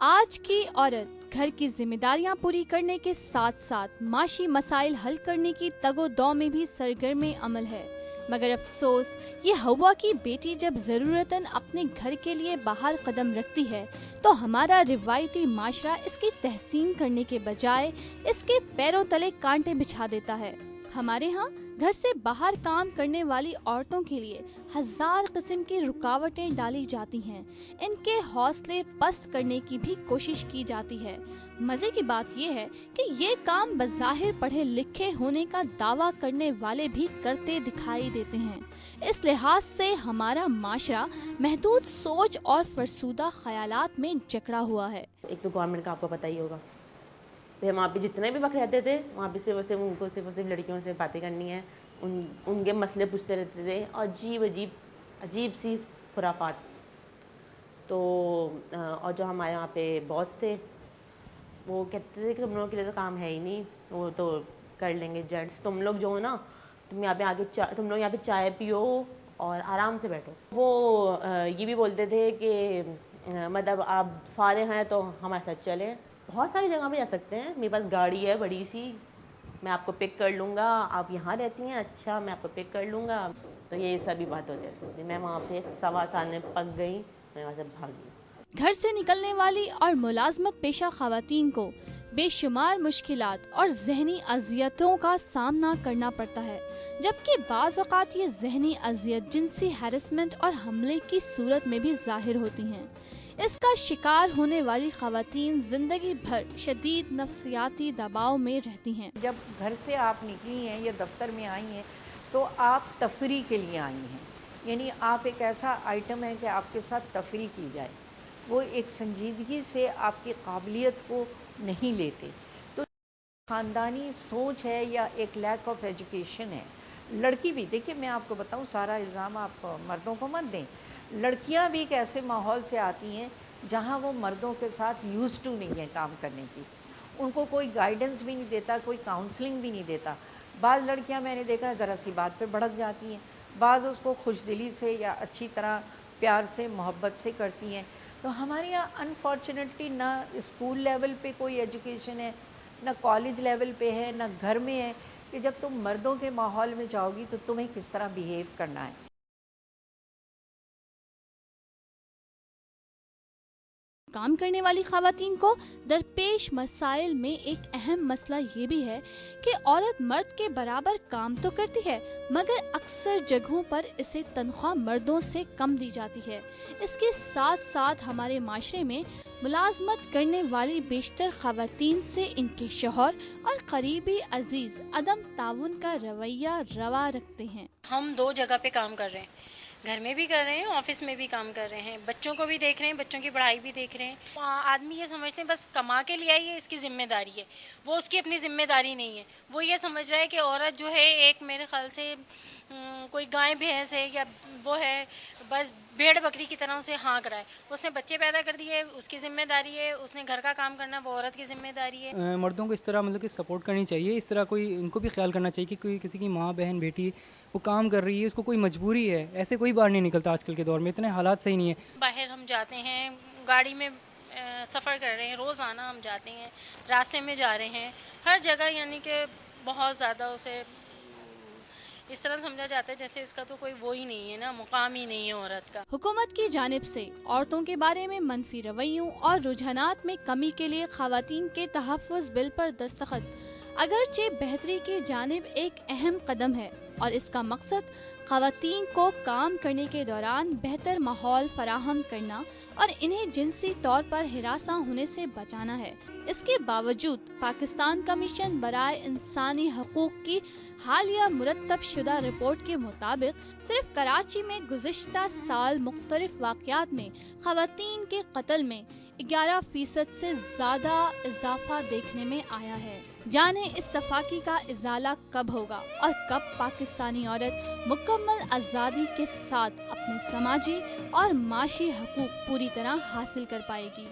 آج کی عورت گھر کی ذمہ داریاں پوری کرنے کے ساتھ ساتھ معاشی مسائل حل کرنے کی تگ و دو میں بھی سرگرم عمل ہے، مگر افسوس یہ ہوا کی بیٹی جب ضرورتاً اپنے گھر کے لیے باہر قدم رکھتی ہے تو ہمارا روایتی معاشرہ اس کی تحسین کرنے کے بجائے اس کے پیروں تلے کانٹے بچھا دیتا ہے۔ ہمارے ہاں گھر سے باہر کام کرنے والی عورتوں کے لیے ہزار قسم کی رکاوٹیں ڈالی جاتی ہیں، ان کے حوصلے پست کرنے کی بھی کوشش کی جاتی ہے۔ مزے کی بات یہ ہے کہ یہ کام بظاہر پڑھے لکھے ہونے کا دعویٰ کرنے والے بھی کرتے دکھائی دیتے ہیں۔ اس لحاظ سے ہمارا معاشرہ محدود سوچ اور فرسودہ خیالات میں جکڑا ہوا ہے۔ ایک تو گورنمنٹ کا آپ کو پتہ ہی ہوگا، وہاں پہ جتنے بھی وقت رہتے تھے وہاں پہ صرف ان کو صرف لڑکیوں سے باتیں کرنی ہیں، ان کے مسئلے پوچھتے رہتے تھے اور عجیب سی خرافات۔ تو اور جو ہمارے وہاں پہ باس تھے وہ کہتے تھے کہ تم لوگوں کے لیے تو کام ہے ہی نہیں، وہ تو کر لیں گے جینٹس، تم لوگ جو ہو نا تم یہاں پہ آگے تم لوگ یہاں پہ چائے پیو اور آرام سے بیٹھو۔ وہ یہ بھی بولتے تھے کہ مطلب آپ فارغ ہیں تو ہمارے ساتھ چلیں، بہت ساری جگہ پہ جا سکتے ہیں، میرے پاس گاڑی ہے بڑی سی، میں آپ کو پک کر لوں گا، آپ یہاں رہتی ہیں، اچھا میں آپ کو پک کر لوں گا۔ تو یہ سبھی بات ہو جاتی تھی۔ میں وہاں پہ 1.25 میں پک گئی، میں وہاں سے بھاگ گئی۔ گھر سے نکلنے والی اور ملازمت پیشہ خواتین کو بے شمار مشکلات اور ذہنی اذیتوں کا سامنا کرنا پڑتا ہے، جبکہ بعض اوقات یہ ذہنی اذیت جنسی ہیرسمنٹ اور حملے کی صورت میں بھی ظاہر ہوتی ہیں۔ اس کا شکار ہونے والی خواتین زندگی بھر شدید نفسیاتی دباؤ میں رہتی ہیں۔ جب گھر سے آپ نکلی ہیں یا دفتر میں آئی ہیں تو آپ تفریح کے لیے آئی ہیں، یعنی آپ ایک ایسا آئٹم ہے کہ آپ کے ساتھ تفریح کی جائے، وہ ایک سنجیدگی سے آپ کی قابلیت کو نہیں لیتے۔ تو خاندانی سوچ ہے یا ایک لیک آف ایجوکیشن ہے۔ لڑکی بھی دیکھیں، میں آپ کو بتاؤں، سارا الزام آپ مردوں کو مت دیں، لڑکیاں بھی ایک ایسے ماحول سے آتی ہیں جہاں وہ مردوں کے ساتھ یوز ٹو نہیں ہے کام کرنے کی، ان کو کوئی گائیڈنس بھی نہیں دیتا، کوئی کاؤنسلنگ بھی نہیں دیتا۔ بعض لڑکیاں میں نے دیکھا ذرا سی بات پہ بھڑک جاتی ہیں، بعض اس کو خوش دلی سے یا اچھی طرح پیار سے محبت سے کرتی ہیں۔ تو ہمارے یہاں انفارچونیٹلی نہ اسکول لیول پہ کوئی ایجوکیشن ہے، نہ کالج لیول پہ ہے، نہ گھر میں ہے کہ جب تم مردوں کے ماحول میں جاؤ گی تو تمہیں کس طرح بیہیو کرنا ہے۔ کام کرنے والی خواتین کو درپیش مسائل میں ایک اہم مسئلہ یہ بھی ہے کہ عورت مرد کے برابر کام تو کرتی ہے، مگر اکثر جگہوں پر اسے تنخواہ مردوں سے کم دی جاتی ہے۔ اس کے ساتھ ساتھ ہمارے معاشرے میں ملازمت کرنے والی بیشتر خواتین سے ان کے شوہر اور قریبی عزیز عدم تعاون کا رویہ روا رکھتے ہیں۔ ہم 2 جگہ پہ کام کر رہے ہیں، گھر میں بھی کر رہے ہیں، آفس میں بھی کام کر رہے ہیں، بچوں کو بھی دیکھ رہے ہیں، بچوں کی پڑھائی بھی دیکھ رہے ہیں۔ آدمی یہ سمجھتے ہیں بس کما کے لے آئی ہے، اس کی ذمہ داری ہے، وہ اس کی اپنی ذمہ داری نہیں ہے۔ وہ یہ سمجھ رہا ہے کہ عورت جو ہے ایک میرے خیال سے کوئی گائے بھینس ہے یا وہ ہے، بس بھیڑ بکری کی طرح اسے ہانک رہا ہے۔ اس نے بچے پیدا کر دیے، اس کی ذمہ داری ہے، اس نے گھر کا کام کرنا وہ عورت کی ذمہ داری ہے۔ مردوں کو اس طرح مطلب کہ سپورٹ کرنی چاہیے، اس طرح کوئی ان کو بھی خیال کرنا چاہیے کہ کوئی کسی کی ماں بہن بیٹی وہ کام کر رہی ہے، اس کو کوئی مجبوری ہے، ایسے کوئی باہر نہیں نکلتا آج کل کے دور میں، اتنے حالات صحیح نہیں ہیں۔ باہر ہم جاتے ہیں، گاڑی میں سفر کر رہے ہیں، روزانہ ہم جاتے ہیں، راستے میں جا رہے ہیں، ہر جگہ یعنی کہ بہت زیادہ اسے اس طرح سمجھا جاتا ہے جیسے اس کا تو کوئی وہ ہی نہیں ہے نا، مقام ہی نہیں ہے عورت کا۔ حکومت کی جانب سے عورتوں کے بارے میں منفی رویوں اور رجحانات میں کمی کے لیے خواتین کے تحفظ بل پر دستخط اگرچہ بہتری کی جانب ایک اہم قدم ہے، اور اس کا مقصد خواتین کو کام کرنے کے دوران بہتر ماحول فراہم کرنا اور انہیں جنسی طور پر ہراساں ہونے سے بچانا ہے۔ اس کے باوجود پاکستان کمیشن برائے انسانی حقوق کی حالیہ مرتب شدہ رپورٹ کے مطابق صرف کراچی میں گزشتہ سال مختلف واقعات میں خواتین کے قتل میں 11% سے زیادہ اضافہ دیکھنے میں آیا ہے۔ جانے اس صفاقی کا ازالہ کب ہوگا اور کب پاکستانی عورت مکمل آزادی کے ساتھ اپنے سماجی اور معاشی حقوق پوری طرح حاصل کر پائے گی۔